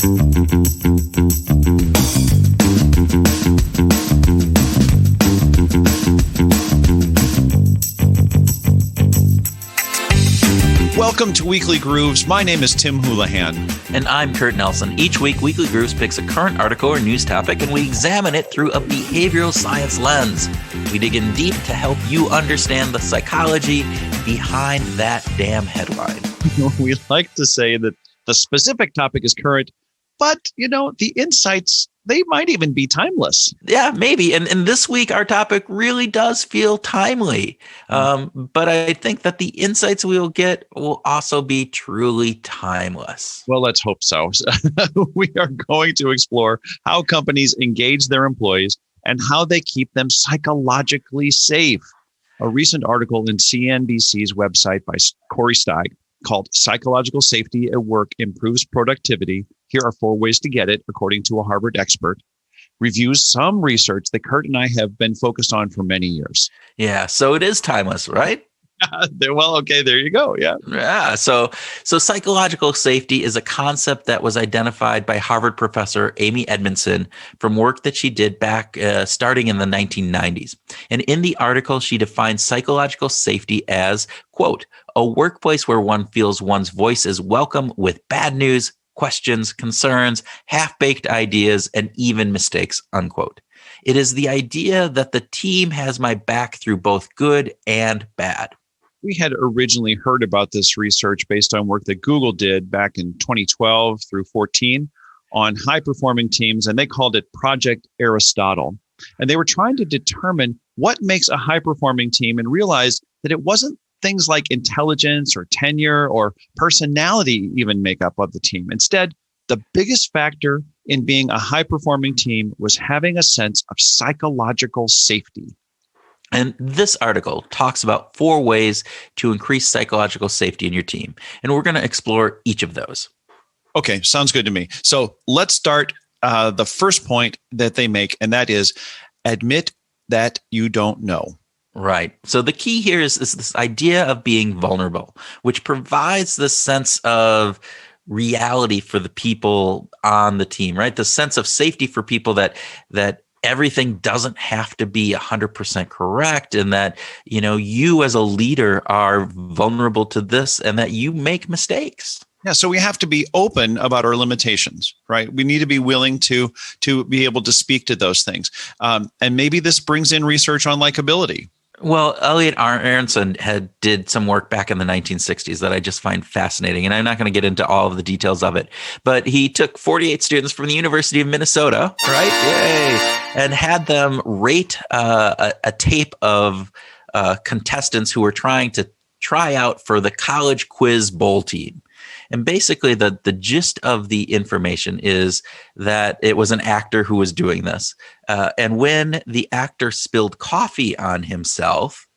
Welcome to Weekly Grooves. My name is Tim Houlihan. And I'm Kurt Nelson. Each week, Weekly Grooves picks a current article or news topic, and we examine it through a behavioral science lens. We dig in deep to help you understand the psychology behind that damn headline. We like to say that the specific topic is current, but, the insights, they might even be timeless. Yeah, maybe. And this week, our topic really does feel timely. But I think that the insights we will get will also be truly timeless. Well, let's hope so. We are going to explore how companies engage their employees and how they keep them psychologically safe. A recent article in CNBC's website by Corey Steig called Psychological Safety at Work Improves Productivity. Here are 4 ways to get it, according to a Harvard expert. Reviews some research that Kurt and I have been focused on for many years. Yeah, so it is timeless, right? Well, okay, there you go. Yeah. Yeah. So psychological safety is a concept that was identified by Harvard Professor Amy Edmondson from work that she did back starting in the 1990s. And in the article, she defines psychological safety as, quote, a workplace where one feels one's voice is welcome with bad news, questions, concerns, half-baked ideas, and even mistakes, unquote. It is the idea that the team has my back through both good and bad. We had originally heard about this research based on work that Google did back in 2012 through 14 on high-performing teams, and they called it Project Aristotle. And they were trying to determine what makes a high-performing team and realized that it wasn't things like intelligence or tenure or personality even make up of the team. Instead, the biggest factor in being a high-performing team was having a sense of psychological safety. And this article talks about 4 ways to increase psychological safety in your team. And we're going to explore each of those. Okay, sounds good to me. So let's start the first point that they make, and that is admit that you don't know. Right. So the key here is this idea of being vulnerable, which provides the sense of reality for the people on the team, right? The sense of safety for people that everything doesn't have to be 100% correct, and that, you as a leader are vulnerable to this and that you make mistakes. Yeah, so we have to be open about our limitations, right? We need to be willing to be able to speak to those things. And maybe this brings in research on likability. Well, Elliot Aronson did some work back in the 1960s that I just find fascinating, and I'm not going to get into all of the details of it, but he took 48 students from the University of Minnesota, right? Yay! And had them rate a tape of contestants who were trying to try out for the college quiz bowl team. And basically the gist of the information is that it was an actor who was doing this. And when the actor spilled coffee on himself,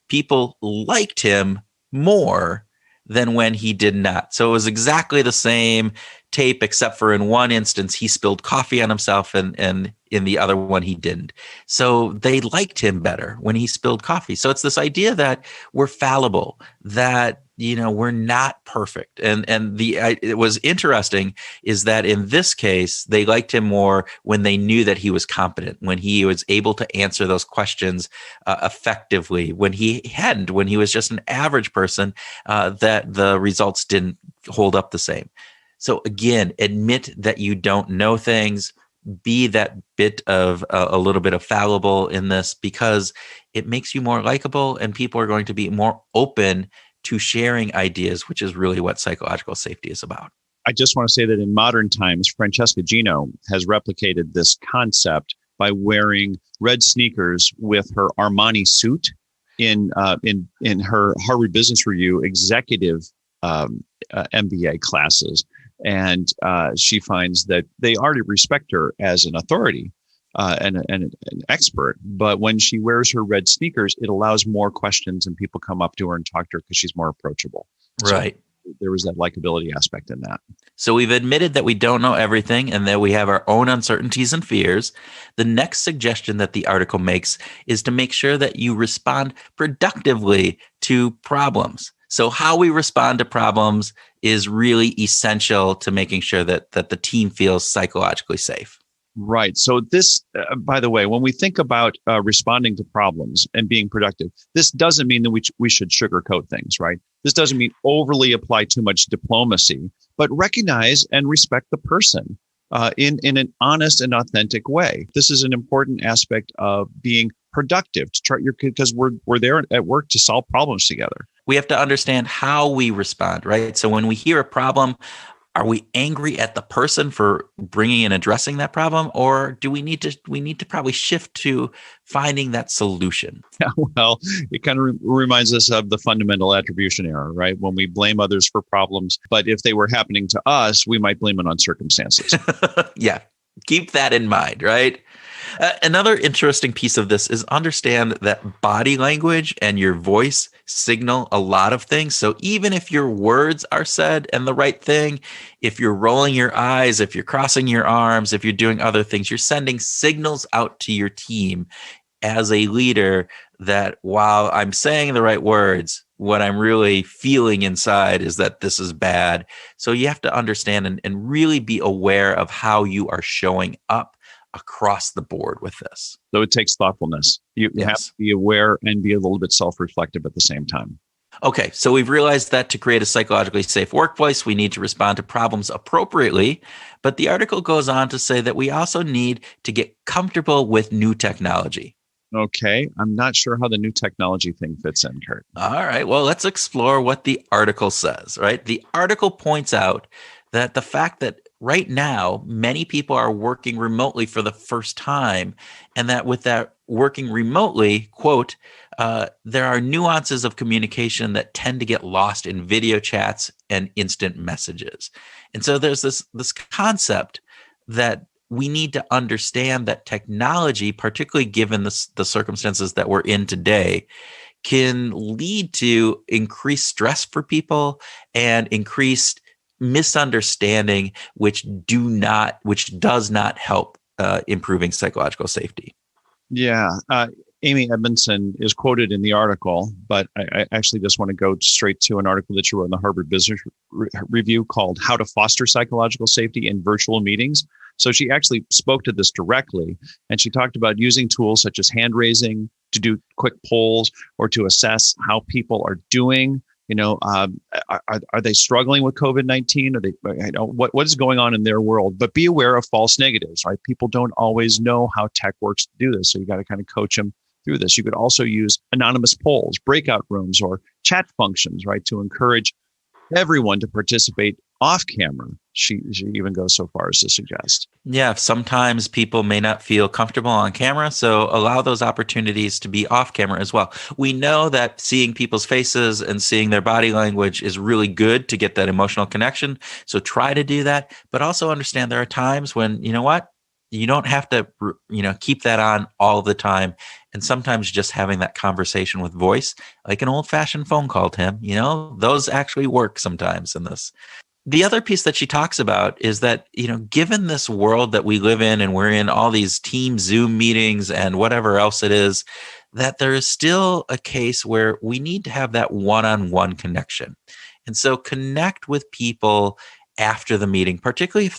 people liked him more than when he did not. So it was exactly the same tape, except for in one instance, he spilled coffee on himself and in the other one, he didn't. So they liked him better when he spilled coffee. So it's this idea that we're fallible, that we're not perfect. And it was interesting is that in this case, they liked him more when they knew that he was competent, when he was able to answer those questions effectively, when he hadn't, when he was just an average person, that the results didn't hold up the same. So again, admit that you don't know things, be that bit of a little bit of fallible in this, because it makes you more likable and people are going to be more open to sharing ideas, which is really what psychological safety is about. I just want to say that in modern times, Francesca Gino has replicated this concept by wearing red sneakers with her Armani suit in her Harvard Business Review executive MBA classes. And she finds that they already respect her as an authority and an expert. But when she wears her red sneakers, it allows more questions and people come up to her and talk to her because she's more approachable. Right. So there was that likability aspect in that. So we've admitted that we don't know everything and that we have our own uncertainties and fears. The next suggestion that the article makes is to make sure that you respond productively to problems. So how we respond to problems is really essential to making sure that the team feels psychologically safe. Right. So this, by the way, when we think about responding to problems and being productive, this doesn't mean that we should sugarcoat things, right? This doesn't mean overly apply too much diplomacy, but recognize and respect the person in an honest and authentic way. This is an important aspect of being productive to try because we're there at work to solve problems together. We have to understand how we respond, right? So when we hear a problem, are we angry at the person for bringing and addressing that problem, or do we need to probably shift to finding that solution? Yeah, well, it kind of reminds us of the fundamental attribution error, right? When we blame others for problems, but if they were happening to us, we might blame it on circumstances. Yeah, keep that in mind, right? Another interesting piece of this is understand that body language and your voice signal a lot of things. So even if your words are said and the right thing, if you're rolling your eyes, if you're crossing your arms, if you're doing other things, you're sending signals out to your team as a leader that while I'm saying the right words, what I'm really feeling inside is that this is bad. So you have to understand and really be aware of how you are showing up across the board with this. So it takes thoughtfulness. You have to be aware and be a little bit self-reflective at the same time. Okay, so we've realized that to create a psychologically safe workplace, we need to respond to problems appropriately. But the article goes on to say that we also need to get comfortable with new technology. Okay, I'm not sure how the new technology thing fits in, Kurt. All right, well, let's explore what the article says, right? The article points out that the fact that right now, many people are working remotely for the first time, and that with that working remotely, quote, there are nuances of communication that tend to get lost in video chats and instant messages. And so there's this concept that we need to understand that technology, particularly given the circumstances that we're in today, can lead to increased stress for people and increased misunderstanding, which does not help improving psychological safety. Yeah. Amy Edmondson is quoted in the article, but I actually just want to go straight to an article that she wrote in the Harvard Business Review called How to Foster Psychological Safety in Virtual Meetings. So she actually spoke to this directly, and she talked about using tools such as hand raising to do quick polls or to assess how people are doing. Are they struggling with COVID-19? Are they, what is going on in their world? But be aware of false negatives, right? People don't always know how tech works to do this. So you got to kind of coach them through this. You could also use anonymous polls, breakout rooms, or chat functions, right? To encourage everyone to participate off camera. She even goes so far as to suggest. Yeah, sometimes people may not feel comfortable on camera, so allow those opportunities to be off camera as well. We know that seeing people's faces and seeing their body language is really good to get that emotional connection. So try to do that, but also understand there are times when, you know what? You don't have to, keep that on all the time. And sometimes just having that conversation with voice, like an old-fashioned phone call, Tim, those actually work sometimes in this. The other piece that she talks about is that, given this world that we live in and we're in all these team Zoom meetings and whatever else it is, that there is still a case where we need to have that one-on-one connection. And so connect with people after the meeting, particularly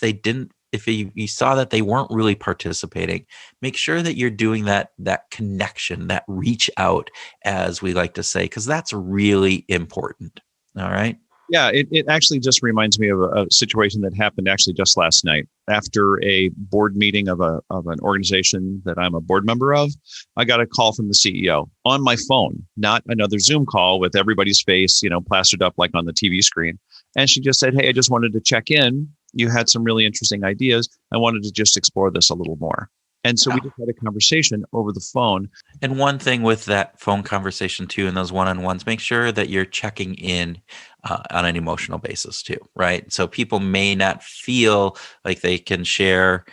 if you saw that they weren't really participating. Make sure that you're doing that connection, that reach out, as we like to say, because that's really important. All right. Yeah, it actually just reminds me of a situation that happened actually just last night. After a board meeting of an organization that I'm a board member of, I got a call from the CEO on my phone, not another Zoom call with everybody's face, plastered up like on the TV screen. And she just said, "Hey, I just wanted to check in. You had some really interesting ideas. I wanted to just explore this a little more." And so we just had a conversation over the phone. And one thing with that phone conversation too, and those one-on-ones, make sure that you're checking in on an emotional basis too, right? So people may not feel like they can share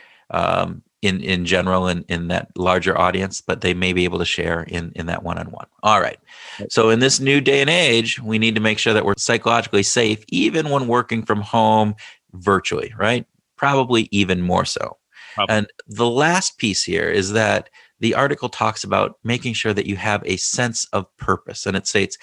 in general in that larger audience, but they may be able to share in that one-on-one. All right. So in this new day and age, we need to make sure that we're psychologically safe, even when working from home virtually, right? Probably even more so. And the last piece here is that the article talks about making sure that you have a sense of purpose. And it states,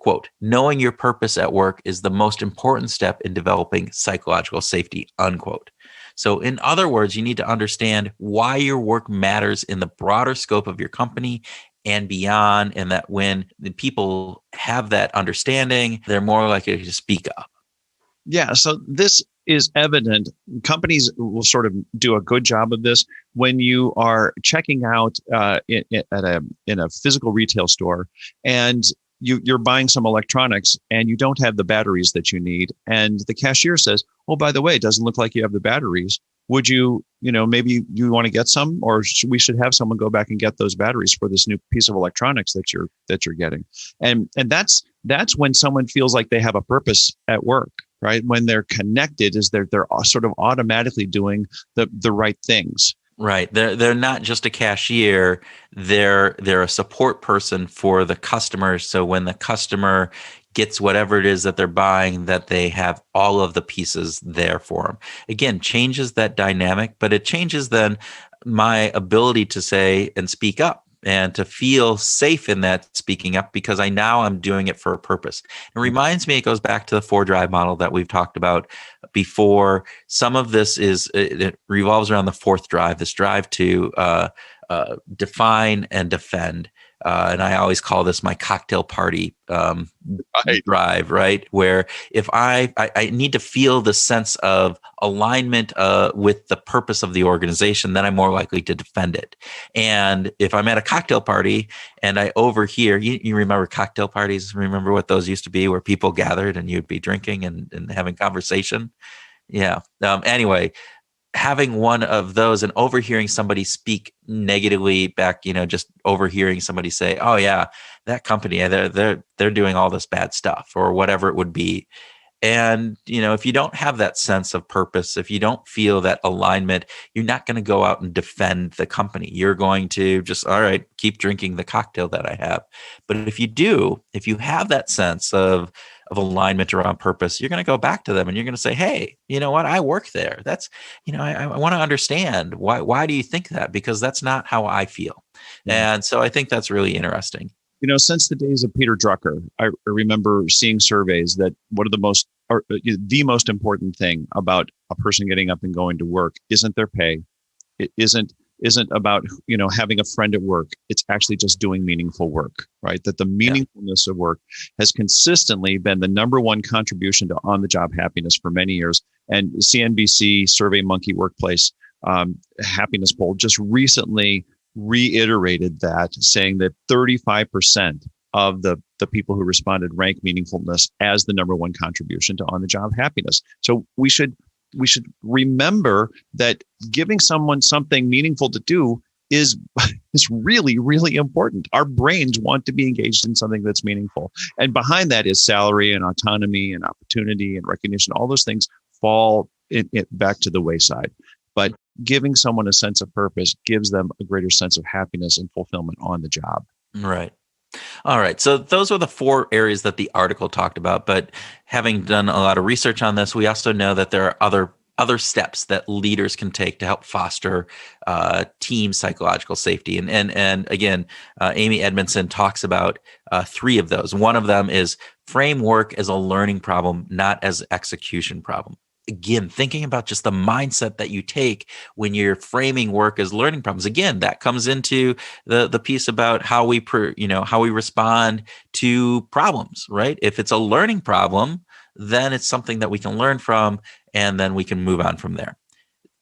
quote, knowing your purpose at work is the most important step in developing psychological safety, unquote. So in other words, you need to understand why your work matters in the broader scope of your company and beyond, and that when the people have that understanding, they're more likely to speak up. Yeah, so this is evident. Companies will sort of do a good job of this when you are checking out in a physical retail store, and you're buying some electronics and you don't have the batteries that you need, and the cashier says, "Oh, by the way, it doesn't look like you have the batteries. Would you, maybe you want to get some, or we should have someone go back and get those batteries for this new piece of electronics that you're getting." And that's when someone feels like they have a purpose at work, right? When they're connected, is they're sort of automatically doing the right things. Right. They're not just a cashier. They're a support person for the customer. So when the customer gets whatever it is that they're buying, that they have all of the pieces there for them. Again, changes that dynamic, but it changes then my ability to say and speak up and to feel safe in that speaking up, because I'm doing it for a purpose. It reminds me, it goes back to the 4 drive model that we've talked about before. Some of this it revolves around the 4th drive, this drive to define and defend. And I always call this my cocktail party drive, right? Where if I need to feel the sense of alignment with the purpose of the organization, then I'm more likely to defend it. And if I'm at a cocktail party and I overhear, you remember cocktail parties, remember what those used to be, where people gathered and you'd be drinking and having conversation? Yeah. Anyway, having one of those and overhearing somebody speak negatively back, just overhearing somebody say, "Oh yeah, that company, they're doing all this bad stuff," or whatever it would be. And, if you don't have that sense of purpose, if you don't feel that alignment, you're not going to go out and defend the company. You're going to just, all right, keep drinking the cocktail that I have. But if you have that sense of alignment around purpose, you're going to go back to them and you're going to say, "Hey, you know what? I work there. That's, I want to understand why do you think that? Because that's not how I feel." Yeah. And so I think that's really interesting. Since the days of Peter Drucker, I remember seeing surveys that the most important thing about a person getting up and going to work isn't their pay. It isn't about, having a friend at work. It's actually just doing meaningful work, right? That the meaningfulness of work has consistently been the number one contribution to on-the-job happiness for many years. And CNBC SurveyMonkey Workplace Happiness Poll just recently reiterated that, saying that 35% of the people who responded rank meaningfulness as the number one contribution to on-the-job happiness. So we should remember that giving someone something meaningful to do is really, really important. Our brains want to be engaged in something that's meaningful. And behind that is salary and autonomy and opportunity and recognition. All those things fall back to the wayside. But giving someone a sense of purpose gives them a greater sense of happiness and fulfillment on the job. Right. All right. So those are the 4 areas that the article talked about. But having done a lot of research on this, we also know that there are other steps that leaders can take to help foster team psychological safety. And again, Amy Edmondson talks about 3 of those. One of them is frame work as a learning problem, not as an execution problem. Again, thinking about just the mindset that you take when you're framing work as learning problems. Again, that comes into the piece about how we respond to problems, right? If it's a learning problem, then it's something that we can learn from, and then we can move on from there.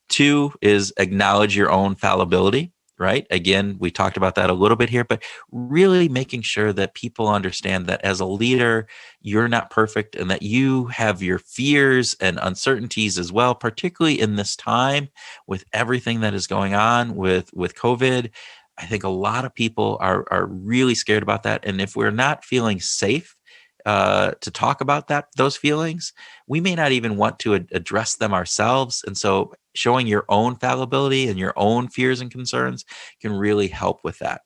2 is acknowledge your own fallibility, right? Again, we talked about that a little bit here, but really making sure that people understand that as a leader, you're not perfect and that you have your fears and uncertainties as well, particularly in this time with everything that is going on with COVID. I think a lot of people are really scared about that. And if we're not feeling safe to talk about those feelings, we may not even want to address them ourselves. And so showing your own fallibility and your own fears and concerns can really help with that.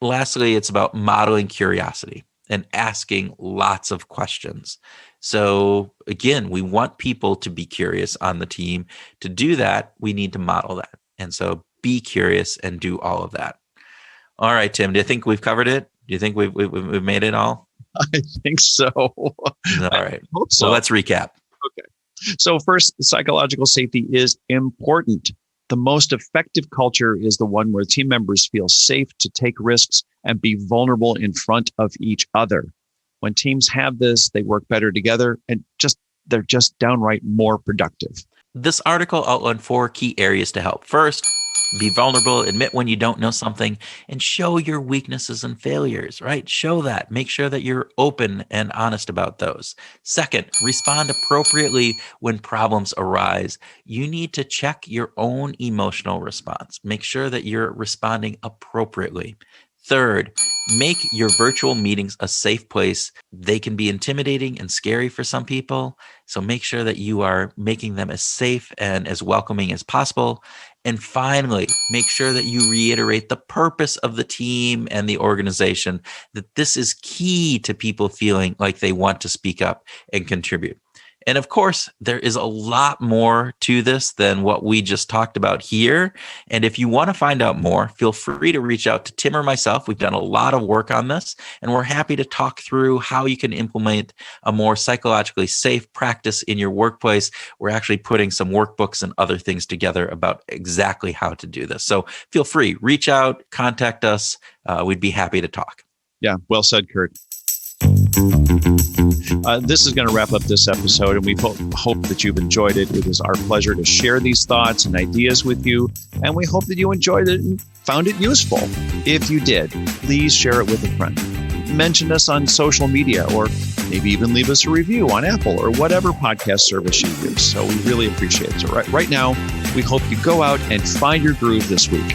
Lastly, it's about modeling curiosity and asking lots of questions. So again, we want people to be curious on the team. To do that, we need to model that. And so be curious and do all of that. All right, Tim, do you think we've covered it? Do you think we've made it all? I think so. All right. Hope so. Well, let's recap. Okay. So first, psychological safety is important. The most effective culture is the one where team members feel safe to take risks and be vulnerable in front of each other. When teams have this, they work better together and they're just downright more productive. This article outlined 4 key areas to help. First, be vulnerable, admit when you don't know something, and show your weaknesses and failures, right? Show that. Make sure that you're open and honest about those. Second, respond appropriately when problems arise. You need to check your own emotional response. Make sure that you're responding appropriately. Third, make your virtual meetings a safe place. They can be intimidating and scary for some people, so make sure that you are making them as safe and as welcoming as possible. And finally, make sure that you reiterate the purpose of the team and the organization, that this is key to people feeling like they want to speak up and contribute. And of course, there is a lot more to this than what we just talked about here. And if you want to find out more, feel free to reach out to Tim or myself. We've done a lot of work on this, and we're happy to talk through how you can implement a more psychologically safe practice in your workplace. We're actually putting some workbooks and other things together about exactly how to do this. So feel free, reach out, contact us. We'd be happy to talk. Yeah, well said, Kurt. This is going to wrap up this episode, and we hope that you've enjoyed it. It is our pleasure to share these thoughts and ideas with you, and we hope that you enjoyed it and found it useful. If you did, please share it with a friend. Mention us on social media, or maybe even leave us a review on Apple or whatever podcast service you use. So we really appreciate it. So right now, we hope you go out and find your groove this week.